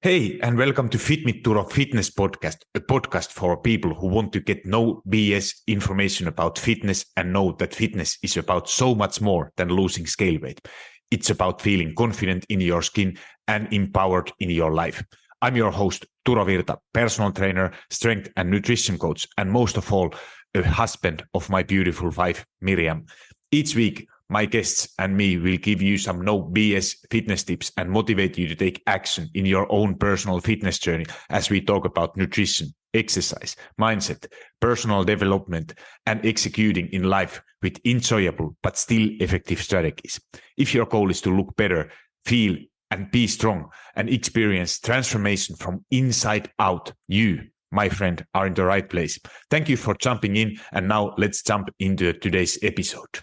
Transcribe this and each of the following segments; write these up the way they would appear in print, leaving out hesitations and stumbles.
Hey, and welcome to Fit with Turo Fitness Podcast, a podcast for people who want to get no BS information about fitness and know that fitness is about so much more than losing scale weight. It's about feeling confident in your skin and empowered in your life. I'm your host, Turo Virta, personal trainer, strength and nutrition coach, and most of all, a husband of my beautiful wife, Miriam. Each week, my guests and me will give you some no BS fitness tips and motivate you to take action in your own personal fitness journey as we talk about nutrition, exercise, mindset, personal development, and executing in life with enjoyable but still effective strategies. If your goal is to look better, feel and be strong and experience transformation from inside out, you, my friend, are in the right place. Thank you for jumping in, and now let's jump into today's episode.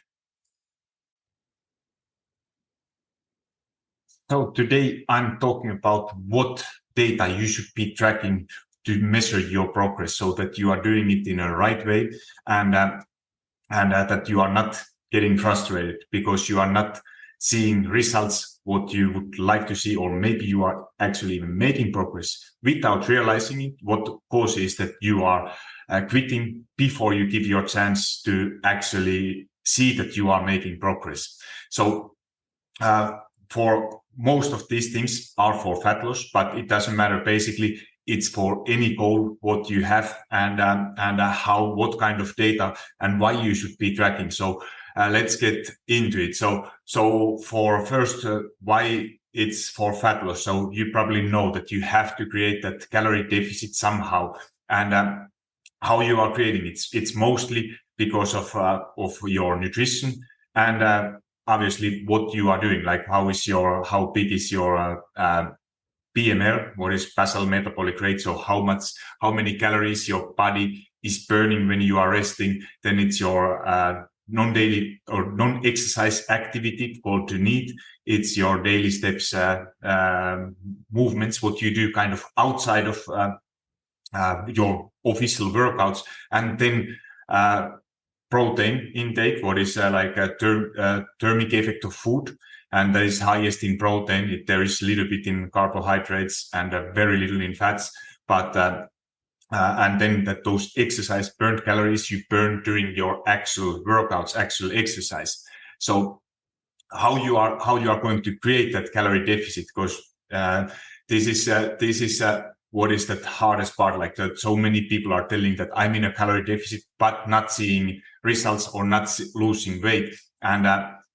So today I'm talking about what data you should be tracking to measure your progress so that you are doing it in a right way and that you are not getting frustrated because you are not seeing results what you would like to see, or maybe you are actually even making progress without realizing it. What causes that you are quitting before you give your chance to actually see that you are making progress. So for most of these things are for fat loss, but it doesn't matter. Basically, it's for any goal what you have and what kind of data and why you should be tracking. So let's get into it. So for first, why it's for fat loss. So you probably know that you have to create that calorie deficit somehow, and how you are creating it. It's mostly because of your nutrition and obviously what you are doing, like how big is your BMR, what is basal metabolic rate, so how many calories your body is burning when you are resting. Then it's your non-daily or non-exercise activity called to need. It's your daily steps, movements, what you do kind of outside of your official workouts, and then protein intake, what is like a thermic effect of food, and that is highest in protein. There is a little bit in carbohydrates and very little in fats, but and then that those exercise burned calories you burn during your actual workouts, actual exercise. So how you are going to create that calorie deficit, because this is what is the hardest part, like that so many people are telling that I'm in a calorie deficit but not seeing results or not losing weight. And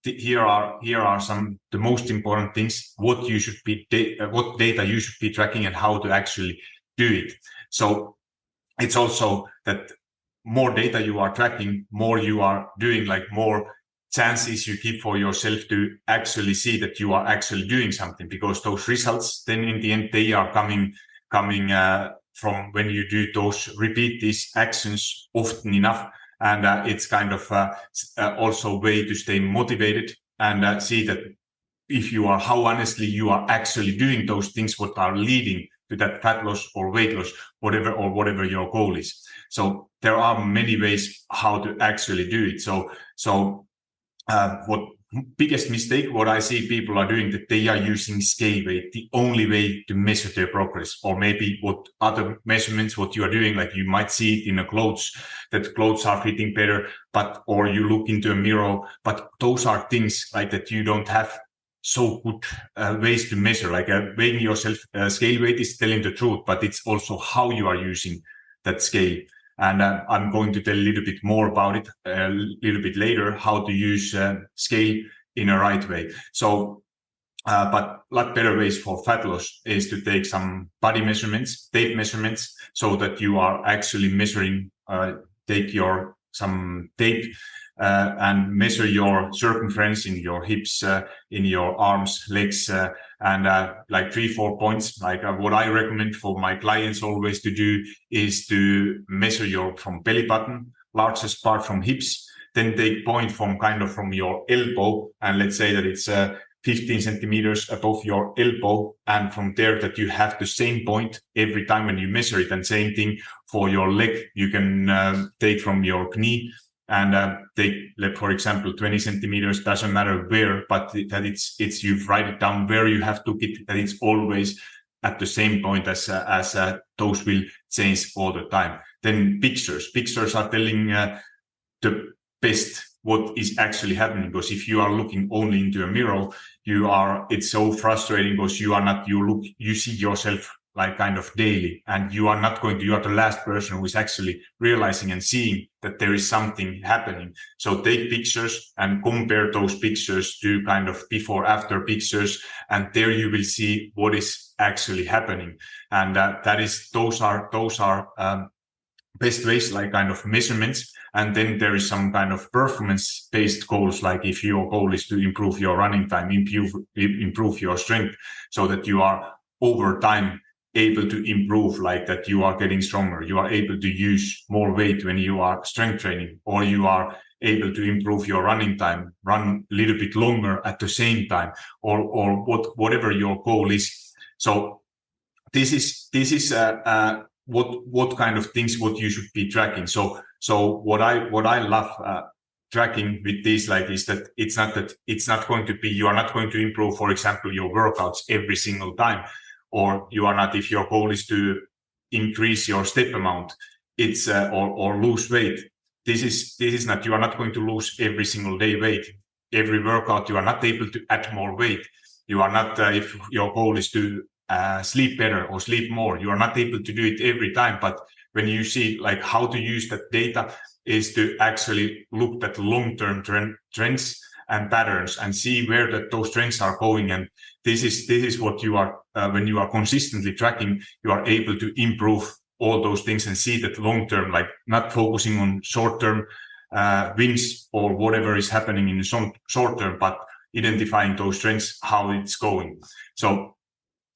here are some the most important things what you should be what data you should be tracking and how to actually do it. So it's also that more data you are tracking, more you are doing, like more chances you give for yourself to actually see that you are actually doing something, because those results then in the end they are coming from when you do repeat these actions often enough. And it's kind of also a way to stay motivated and see that if you are, how honestly you are actually doing those things what are leading to that fat loss or weight loss, whatever your goal is. So there are many ways how to actually do it. So what biggest mistake what I see people are doing, that they are using scale weight the only way to measure their progress, or maybe what other measurements what you are doing, like you might see it in a clothes, that clothes are fitting better, but or you look into a mirror, but those are things like that you don't have so good ways to measure. Like weighing yourself, scale weight is telling the truth, but it's also how you are using that scale. And I'm going to tell a little bit more about it a little bit later, how to use scale in a right way. So, but a lot better ways for fat loss is to take some body measurements, tape measurements, so that you are actually measuring, take some tape and measure your circumference in your hips, in your arms, legs, and like 3-4 points. Like what I recommend for my clients always to do is to measure from belly button, largest part from hips, then take point from your elbow, and let's say that it's 15 centimeters above your elbow, and from there that you have the same point every time when you measure it. And same thing for your leg, you can take from your knee and take, for example, 20 centimeters, doesn't matter where, but that it's you write it down where you have to get, that it's always at the same point as those will change all the time. Then pictures are telling the best what is actually happening, because if you are looking only into a mirror, it's so frustrating, because you see yourself like kind of daily, and you are the last person who is actually realizing and seeing that there is something happening. So take pictures and compare those pictures to kind of before after pictures, and there you will see what is actually happening. And those are best ways, like kind of measurements. And then there is some kind of performance based goals, like if your goal is to improve your running time, improve your strength, so that you are over time able to improve, like that you are getting stronger, you are able to use more weight when you are strength training, or you are able to improve your running time, run a little bit longer at the same time, or whatever your goal is. So this is what kind of things what you should be tracking. So what I love tracking with this, like, is that it's not going to be, you are not going to improve, for example, your workouts every single time, or you are not, if your goal is to increase your step amount, it's or lose weight. This is not, you are not going to lose every single day weight. Every workout, you are not able to add more weight. You are not, if your goal is to sleep better or sleep more, you are not able to do it every time. But when you see like how to use that data is to actually look at long-term trends and patterns and see where those trends are going. And this is what you are, when you are consistently tracking, you are able to improve all those things and see that long-term, like not focusing on short-term wins or whatever is happening in the short term, but identifying those trends, how it's going. So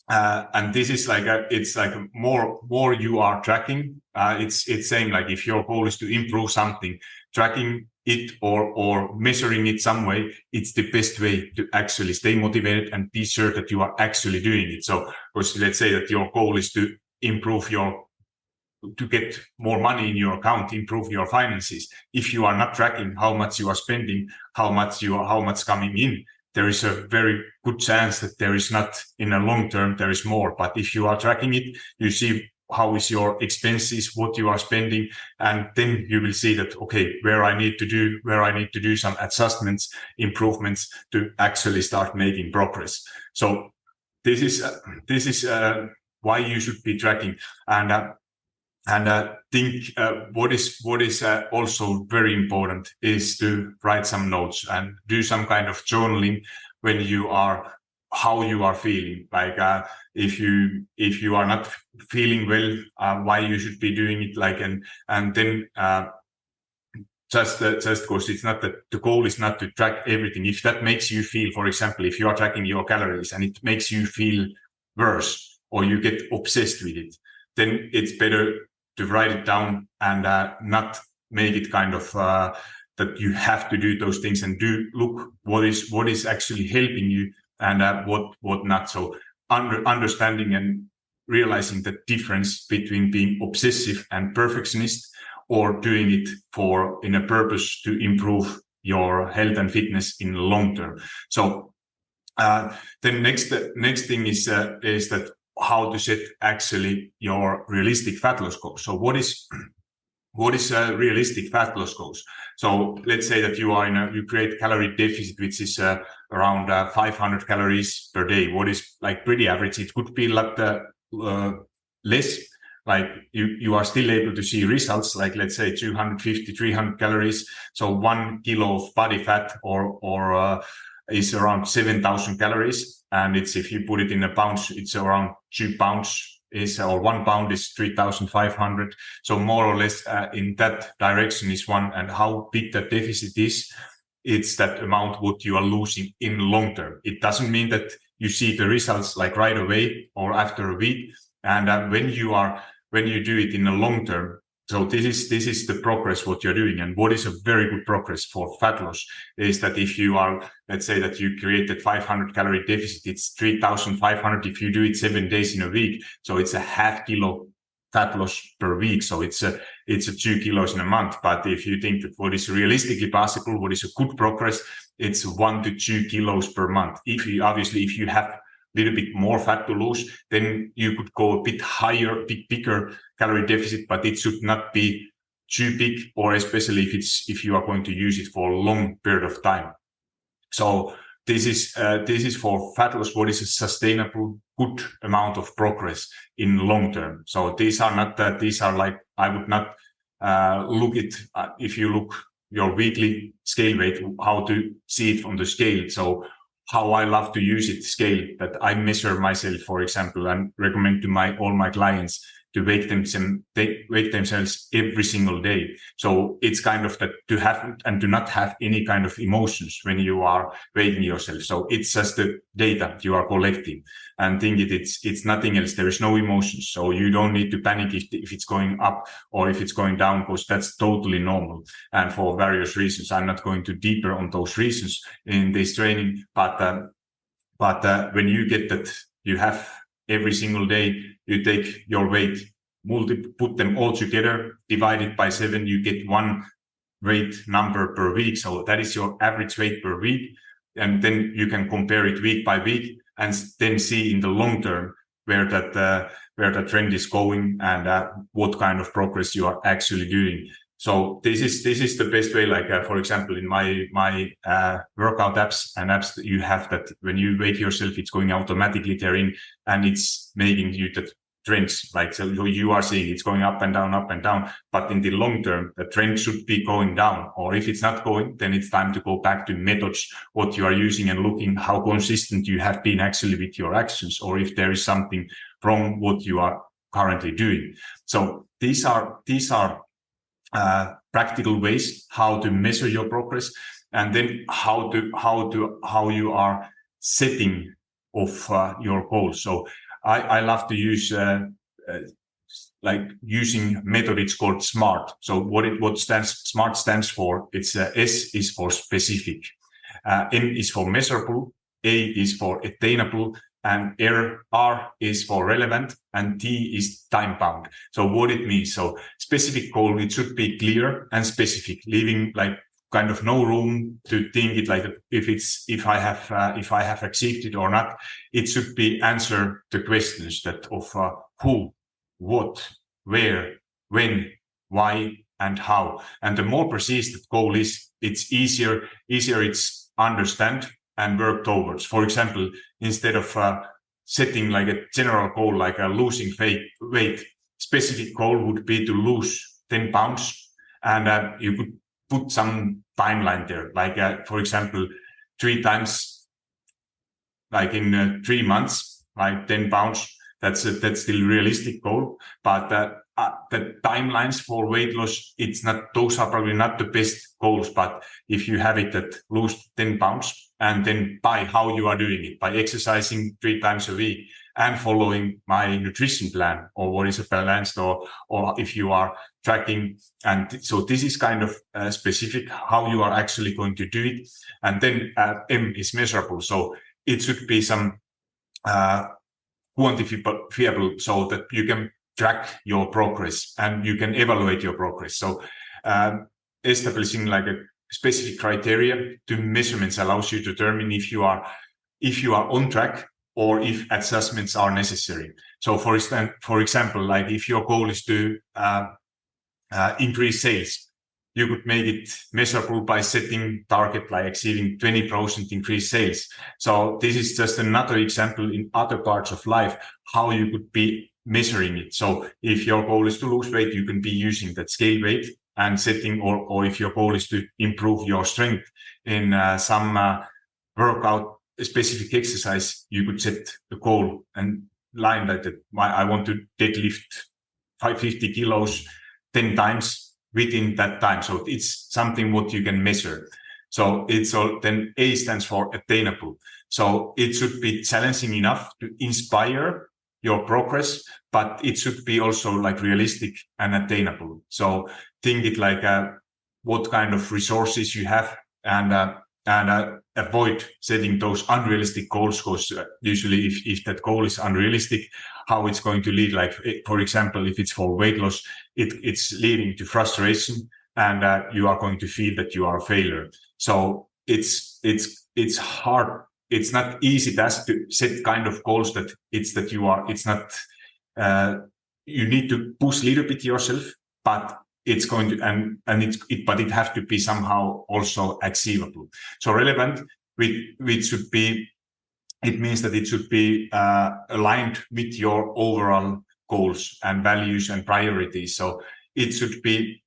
and this is like it's like more you are tracking, it's saying like if your goal is to improve something, tracking it or measuring it some way, it's the best way to actually stay motivated and be sure that you are actually doing it. So because let's say that your goal is to improve to get more money in your account, improve your finances. If you are not tracking how much you are spending, how much coming in, there is a very good chance that there is not, in a long term, there is more. But if you are tracking it, you see how is your expenses, what you are spending, and then you will see that, okay, where I need to do some adjustments, improvements to actually start making progress. So this is why you should be tracking. And I think what is also very important is to write some notes and do some kind of journaling when you are, how you are feeling. Like if you are not feeling well, why you should be doing it. Like and then just because it's not that the goal is not to track everything. If that makes you feel, for example, if you are tracking your calories and it makes you feel worse or you get obsessed with it, then it's better to write it down and not make it kind of that you have to do those things, and look what is actually helping you and what not. So understanding and realizing the difference between being obsessive and perfectionist, or doing it in a purpose to improve your health and fitness in the long term. So then next thing is that how to set actually your realistic fat loss goals. So what is a realistic fat loss goals? So let's say that you create calorie deficit, which is around 500 calories per day. What is like pretty average? It could be a lot less. Like you are still able to see results, like let's say 250, 300 calories. So 1 kilo of body fat or is around 7,000 calories. And if you put it in a pounds, it's around 2 pounds or 1 pound is 3,500. So more or less in that direction is one. And how big that deficit is, it's that amount what you are losing in long term. It doesn't mean that you see the results like right away or after a week. And when you do it in the long term, so this is the progress what you're doing. And what is a very good progress for fat loss is that if you are, let's say that you created 500 calorie deficit, it's 3,500 if you do it 7 days in a week. So it's a half kilo fat loss per week. So it's a 2 kilos in a month. But if you think that what is realistically possible, what is a good progress, it's 1 to 2 kilos per month. If you have little bit more fat to lose, then you could go a bit higher, bigger calorie deficit, but it should not be too big, or especially if you are going to use it for a long period of time. So this is for fat loss, what is a sustainable, good amount of progress in long term. So these are not these are like, I would not look at if you look your weekly scale weight, how to see it on the scale. So how I love to use it scale, that I measure myself, for example, and recommend to all my clients to weigh themselves every single day. So it's kind of that to have and to not have any kind of emotions when you are weighing yourself. So it's just the data you are collecting, and think it's nothing else. There is no emotions. So you don't need to panic if it's going up or if it's going down, because that's totally normal. And for various reasons, I'm not going to deeper on those reasons in this training, but when you get that, you have every single day, you take your weight, put them all together, divide it by 7, you get one weight number per week. So that is your average weight per week. And then you can compare it week by week and then see in the long term where the trend is going and what kind of progress you are actually doing. So this is the best way. Like for example, in my workout apps and apps, you have that when you weigh yourself, it's going automatically there in, and it's making you the trends. Like so you are seeing it's going up and down. But in the long term, the trend should be going down. Or if it's not going, then it's time to go back to methods what you are using and looking how consistent you have been actually with your actions, or if there is something wrong what you are currently doing. So these are practical ways how to measure your progress, and then how you are setting of your goals. So I love to use like using method. It's called SMART. So SMART stands for, it's S is for specific, M is for measurable, A is for attainable, and R is for relevant, and T is time bound. So what it means, so specific goal, it should be clear and specific, leaving like kind of no room to think it like if I have achieved it or not. It should be answer the questions that of who, what, where, when, why, and how. And the more precise the goal is, it's easier it's understand and work towards. For example, instead of setting like a general goal, like losing weight, specific goal would be to lose 10 pounds. And you could put some timeline there, like for example, 3 times, like in 3 months, like 10 pounds. That's still a realistic goal, but the timelines for weight loss, those are probably not the best goals. But if you have it that lose 10 pounds, and then by how you are doing it, by exercising 3 times a week and following my nutrition plan, or what is a balanced, or if you are tracking. And so this is kind of specific how you are actually going to do it. And then M is measurable. So it should be some quantifiable, so that you can track your progress and you can evaluate your progress. So establishing like a specific criteria to measurements allows you to determine if you are on track or if adjustments are necessary. So for example, like if your goal is to increase sales, you could make it measurable by setting target like achieving 20% increased sales. So this is just another example in other parts of life how you could be measuring it. So if your goal is to lose weight, you can be using that scale weight and setting, or if your goal is to improve your strength in some workout specific exercise, you could set the goal and line that I want to deadlift 550 kilos 10 times within that time. So it's something what you can measure. So then A stands for attainable. So it should be challenging enough to inspire your progress, but it should be also like realistic and attainable. So think it like what kind of resources you have, and avoid setting those unrealistic goals, because usually if that goal is unrealistic, how it's going to lead, like for example, if it's for weight loss, it's leading to frustration, and you are going to feel that you are a failure. So it's hard it's not easy task to set kind of goals that it's not you need to push a little bit yourself, but it's going to but it has to be somehow also achievable. So relevant, which should be, it means that it should be aligned with your overall goals and values and priorities. So it should be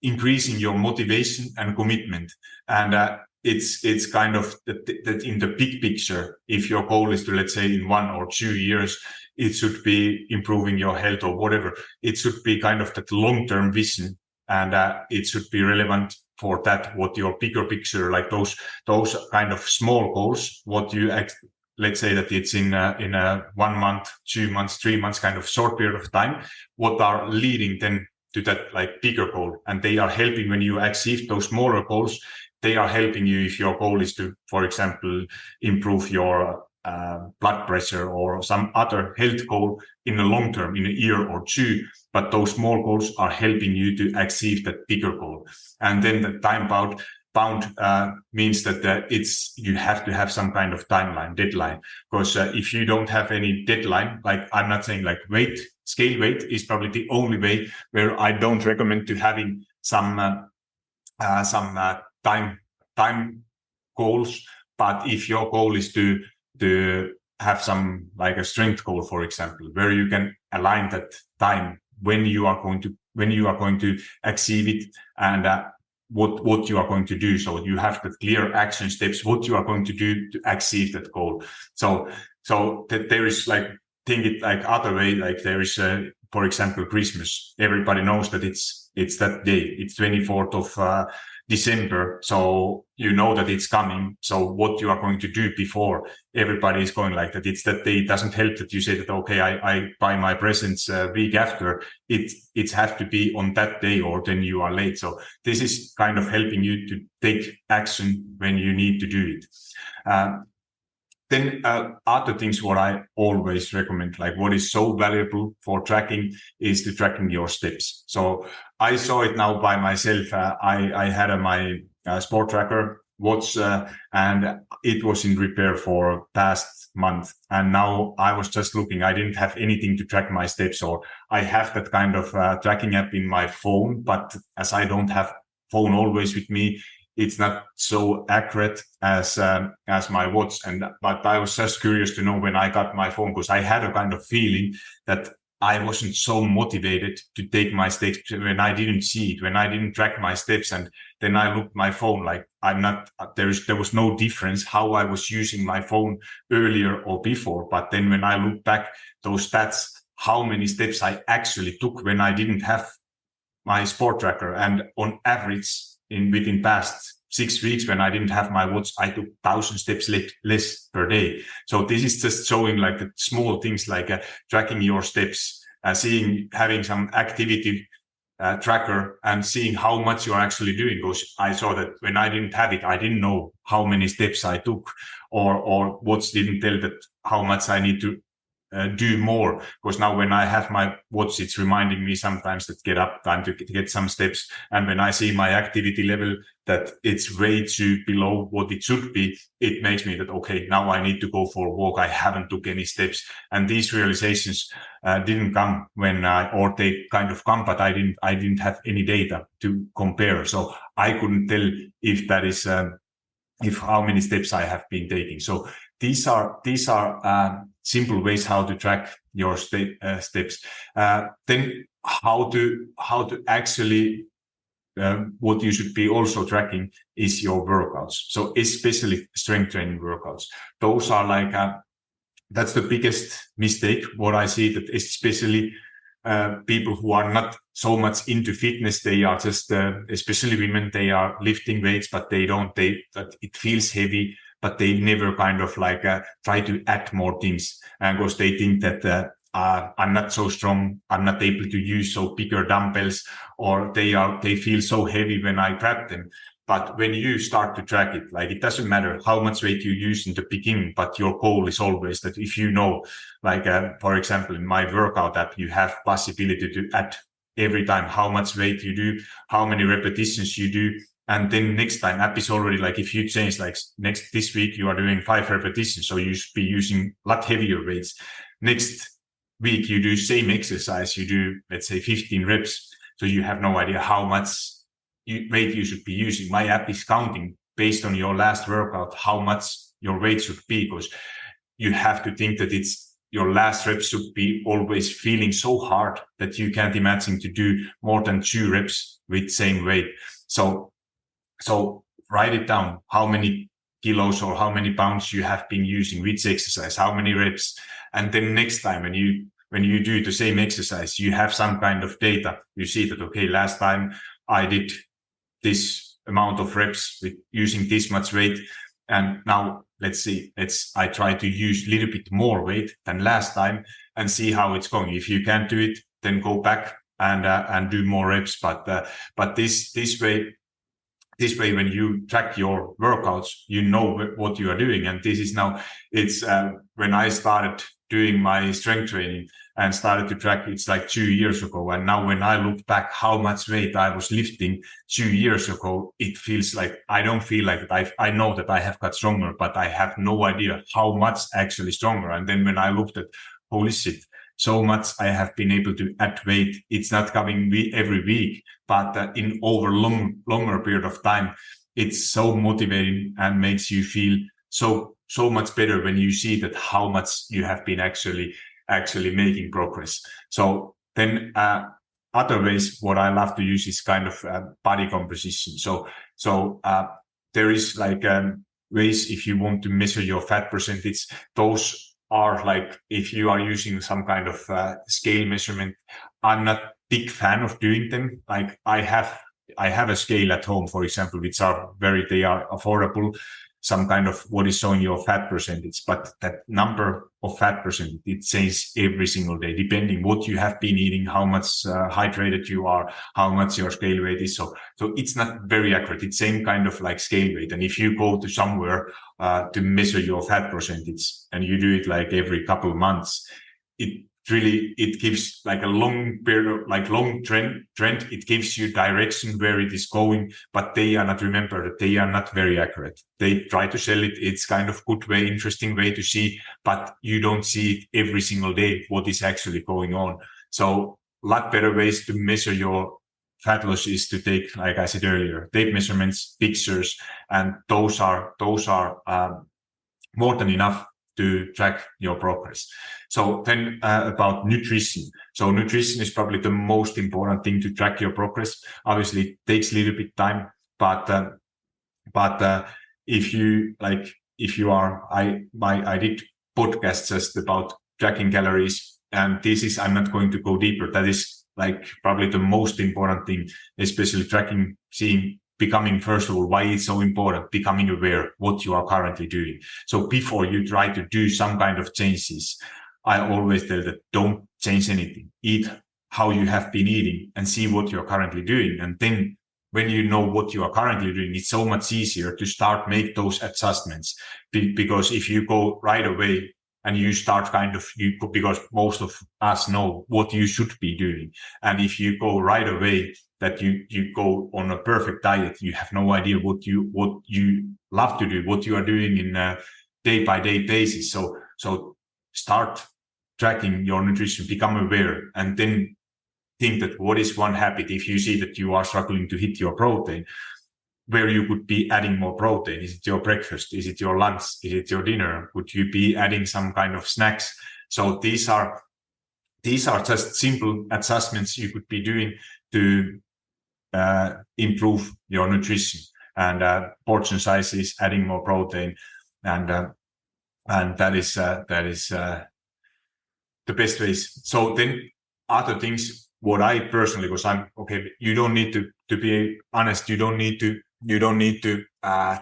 increasing your motivation and commitment. And it's kind of that in the big picture, if your goal is to, let's say, in 1 or 2 years, it should be improving your health or whatever. It should be kind of that long-term vision, and it should be relevant for that, what your bigger picture, like those kind of small goals, what you let's say that it's in a 1 month, 2 months, 3 months kind of short period of time, what are leading then to that like bigger goal. And they are helping when you achieve those smaller goals. They are helping you if your goal is to, for example, improve your blood pressure or some other health goal in the long term, in a year or 2. But those small goals are helping you to achieve that bigger goal. And then the time bound means that you have to have some kind of deadline. Because if you don't have any deadline, like I'm not saying like scale weight is probably the only way where I don't recommend to having some time goals. But if your goal is to have some like a strength goal, for example, where you can align that time when you are going to achieve it, and what you are going to do. So you have the clear action steps, what you are going to do to achieve that goal. So that there is like, think it like other way, like there is for example, Christmas. Everybody knows that it's that day. It's 24th of December. So you know that it's coming. So what you are going to do before everybody is going like that, it's that day. It doesn't help that you say that, okay, I buy my presents a week after. It has to be on that day, or then you are late. So this is kind of helping you to take action when you need to do it. Then other things what I always recommend, like what is so valuable for tracking, is to tracking your steps. So I saw it now by myself. I had my sport tracker watch, and it was in repair for past month. And now I was just looking, I didn't have anything to track my steps, or I have that kind of tracking app in my phone, but as I don't have phone always with me, it's not so accurate as my watch. But I was just curious to know when I got my phone, because I had a kind of feeling that I wasn't so motivated to take my steps when I didn't see it, when I didn't track my steps. And then I looked my phone, like there was no difference how I was using my phone earlier or before. But then when I look back those stats, how many steps I actually took when I didn't have my sport tracker, and on average, within past 6 weeks, when I didn't have my watch, I took 1,000 steps less per day. So this is just showing like the small things, like tracking your steps, having some activity tracker, and seeing how much you're actually doing. Because I saw that when I didn't have it, I didn't know how many steps I took, or watch didn't tell that how much I need to do more. Because now when I have my watch, it's reminding me sometimes that get up time to get some steps. And when I see my activity level that it's way too below what it should be, it makes me that, okay, now I need to go for a walk. I haven't took any steps. And these realizations didn't come or they kind of come, but I didn't have any data to compare. So I couldn't tell if that is, if how many steps I have been taking. So these are simple ways how to track your steps. Then how to actually, what you should be also tracking is your workouts. So especially strength training workouts. Those are like, that's the biggest mistake. What I see, that especially people who are not so much into fitness, they are just, especially women, they are lifting weights, but that it feels heavy, but they never kind of like try to add more things, because they think that I'm not so strong, I'm not able to use so bigger dumbbells, or they feel so heavy when I grab them. But when you start to track it, like it doesn't matter how much weight you use in the beginning, but your goal is always that if you know, like for example, in my workout app, you have possibility to add every time how much weight you do, how many repetitions you do, And then next time app is already like, if you change like this week, you are doing 5 repetitions. So you should be using a lot heavier weights. Next week, you do same exercise. You do, let's say 15 reps. So you have no idea how much weight you should be using. My app is counting based on your last workout, how much your weight should be, because you have to think that your last reps should be always feeling so hard that you can't imagine to do more than 2 reps with same weight. So write it down, how many kilos or how many pounds you have been using, which exercise, how many reps. And then next time when you do the same exercise, you have some kind of data. You see that, okay, last time I did this amount of reps with using this much weight. And now I try to use a little bit more weight than last time and see how it's going. If you can't do it, then go back and do more reps. But this way, when you track your workouts, you know what you are doing. And this is now, it's when I started doing my strength training and started to track, it's like 2 years ago. And now when I look back how much weight I was lifting 2 years ago, it feels like, I don't feel like that. I know that I have got stronger, but I have no idea how much actually stronger. And then when I looked at, holy shit, so much I have been able to add weight. It's not coming every week, but in over longer period of time, it's so motivating and makes you feel so much better when you see that how much you have been actually making progress. So then other ways what I love to use is kind of body composition. So there is like ways if you want to measure your fat percentage, those are like, if you are using some kind of scale measurement. I'm not big fan of doing them. Like I have a scale at home, for example, which they are affordable, some kind of what is showing your fat percentage, but that number of fat percentage, it changes every single day, depending what you have been eating, how much hydrated you are, how much your scale weight is. So it's not very accurate. It's same kind of like scale weight. And if you go to somewhere to measure your fat percentage and you do it like every couple of months, it gives like a long period, like long trend. It gives you direction where it is going, but they are not very accurate. They try to sell it. It's kind of good way, interesting way to see, but you don't see it every single day, what is actually going on. So a lot better ways to measure your fat loss is to take, like I said earlier, tape measurements, pictures, and those are more than enough to track your progress. So then about nutrition. So nutrition is probably the most important thing to track your progress. Obviously, it takes a little bit time, but if you I did podcasts just about tracking calories, and I'm not going to go deeper. That is like probably the most important thing, especially tracking, becoming, first of all, why it's so important, becoming aware what you are currently doing. So before you try to do some kind of changes, I always tell that don't change anything. Eat how you have been eating and see what you're currently doing. And then when you know what you are currently doing, it's so much easier to start make those adjustments. Because if you go right away and you start because most of us know what you should be doing. And if you go right away, that you go on a perfect diet, you have no idea what you love to do, what you are doing in a day-by-day basis. So start tracking your nutrition, become aware, and then think that what is one habit, if you see that you are struggling to hit your protein, where you could be adding more protein. Is it your breakfast? Is it your lunch? Is it your dinner? Would you be adding some kind of snacks? So these are just simple adjustments you could be doing to improve your nutrition, and portion sizes, adding more protein, and that is the best ways. So then other things, what I personally, because I'm okay, you don't need to be honest, you don't need to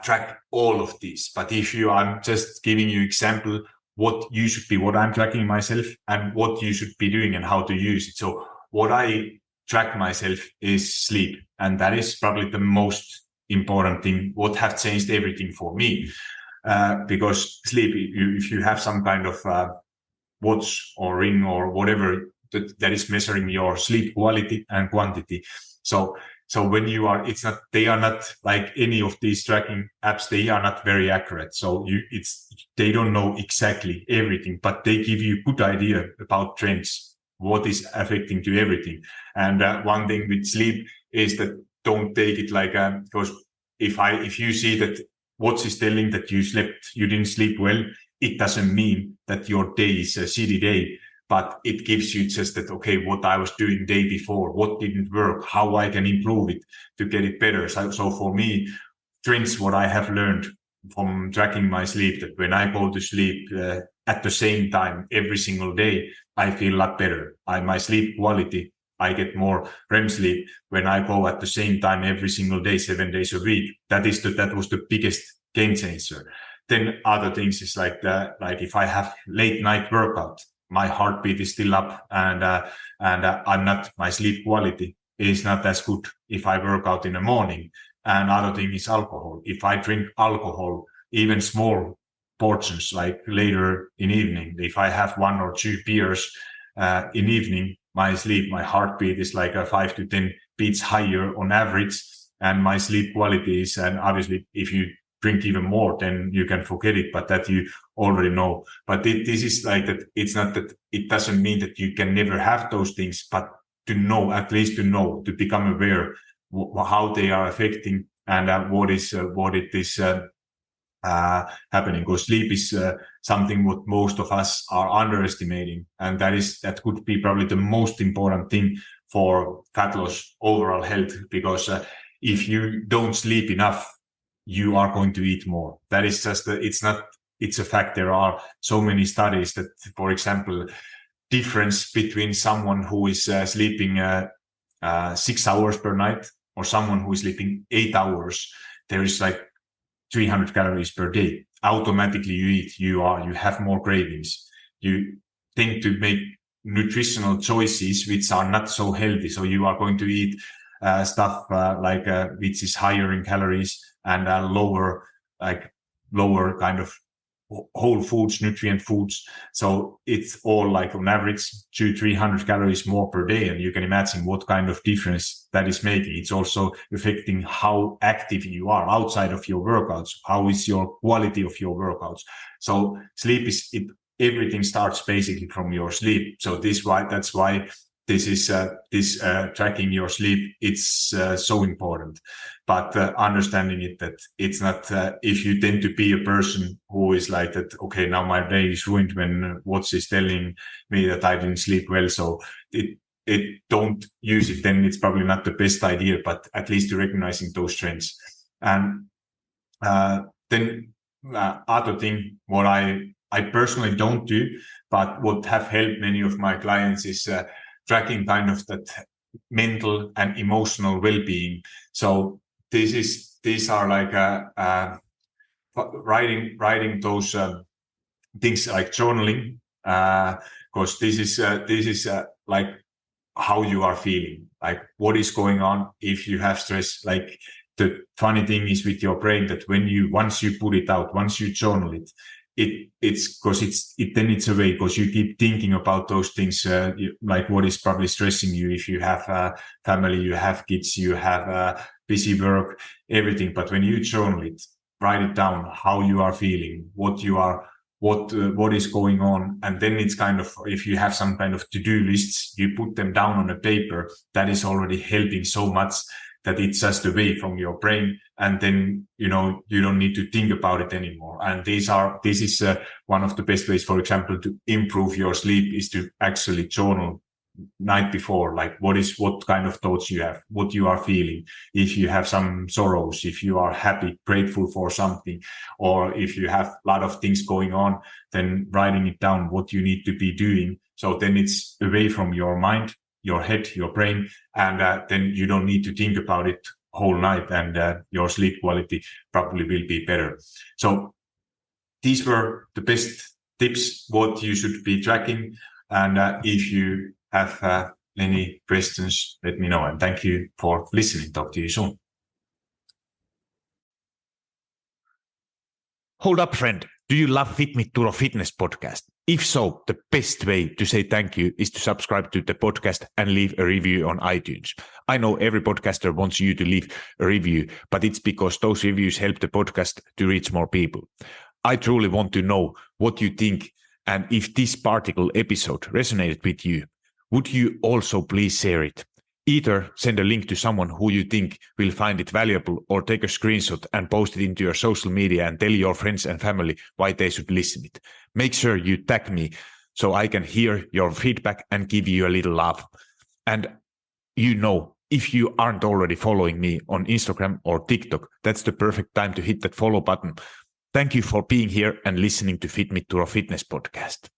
track all of these. But I'm just giving you example what I'm tracking myself and what you should be doing and how to use it. So what I track myself is sleep, and that is probably the most important thing. What have changed everything for me, because sleep, if you have some kind of watch or ring or whatever that is measuring your sleep quality and quantity. So So when you are, they are not like any of these tracking apps. They are not very accurate. So they don't know exactly everything, but they give you good idea about trends, what is affecting to everything. And one thing with sleep is that don't take it like, because if you see that watch is telling that you didn't sleep well, it doesn't mean that your day is a shitty day. But it gives you just that, okay, what I was doing day before, what didn't work, how I can improve it to get it better. So for me, trends, what I have learned from tracking my sleep, that when I go to sleep at the same time every single day, I feel a lot better. My sleep quality, I get more REM sleep when I go at the same time every single day, 7 days a week. That was the biggest game changer. Then other things is like if I have late night workout, my heartbeat is still up, and my sleep quality is not as good if I work out in the morning. And other thing is alcohol. If I drink alcohol, even small portions, like later in evening, if I have 1 or 2 beers in evening, my heartbeat is like 5 to 10 beats higher on average, and my sleep quality is, and obviously if you drink even more, then you can forget it, but that you already know. But this is like that. It's not that it doesn't mean that you can never have those things, but to know, at least to become aware how they are affecting, and what it is happening. Because sleep is something what most of us are underestimating, and that could be probably the most important thing for fat loss, overall health. Because if you don't sleep enough, you are going to eat more. That is just it's a fact. There are so many studies that, for example, difference between someone who is sleeping 6 hours per night or someone who is sleeping 8 hours, there is like 300 calories per day. Automatically you eat, you have more cravings. You tend to make nutritional choices which are not so healthy. So you are going to eat stuff which is higher in calories and lower kind of whole foods, nutrient foods. So it's all like on average 200-300 calories more per day. And you can imagine what kind of difference that is making. It's also affecting how active you are outside of your workouts. How is your quality of your workouts? So sleep everything starts basically from your sleep. So that's why this tracking your sleep, it's so important. But understanding it, that it's not, if you tend to be a person who is like that, okay, now my day is ruined when watch is telling me that I didn't sleep well, so it don't use it, then it's probably not the best idea, but at least recognizing those trends. And then other thing, what I personally don't do, but what have helped many of my clients is tracking kind of that mental and emotional well-being. So these are like writing those things like journaling, because this is like how you are feeling, like what is going on if you have stress. Like the funny thing is with your brain that once you put it out, once you journal it, it's because then it's away, because you keep thinking about those things, like what is probably stressing you. If you have a family, you have kids, you have busy work, everything. But when you journal it, write it down, how you are feeling, what is going on. And then it's kind of, if you have some kind of to-do lists, you put them down on a paper. That is already helping so much that it's just away from your brain. And then, you don't need to think about it anymore. And this is one of the best ways, for example, to improve your sleep, is to actually journal night before, like what kind of thoughts you have, what you are feeling, if you have some sorrows, if you are happy, grateful for something, or if you have a lot of things going on, then writing it down, what you need to be doing. So then it's away from your mind, your head, your brain, and then you don't need to think about it whole night, and your sleep quality probably will be better. So these were the best tips what you should be tracking. And if you have any questions, let me know. And thank you for listening. Talk to you soon. Hold up, friend. Do you love Fit Me Turo Fitness podcast? If so, the best way to say thank you is to subscribe to the podcast and leave a review on iTunes. I know every podcaster wants you to leave a review, but it's because those reviews help the podcast to reach more people. I truly want to know what you think, and if this particular episode resonated with you, would you also please share it? Either send a link to someone who you think will find it valuable, or take a screenshot and post it into your social media and tell your friends and family why they should listen it. Make sure you tag me so I can hear your feedback and give you a little love. And if you aren't already following me on Instagram or TikTok, that's the perfect time to hit that follow button. Thank you for being here and listening to Fit Me to a Fitness podcast.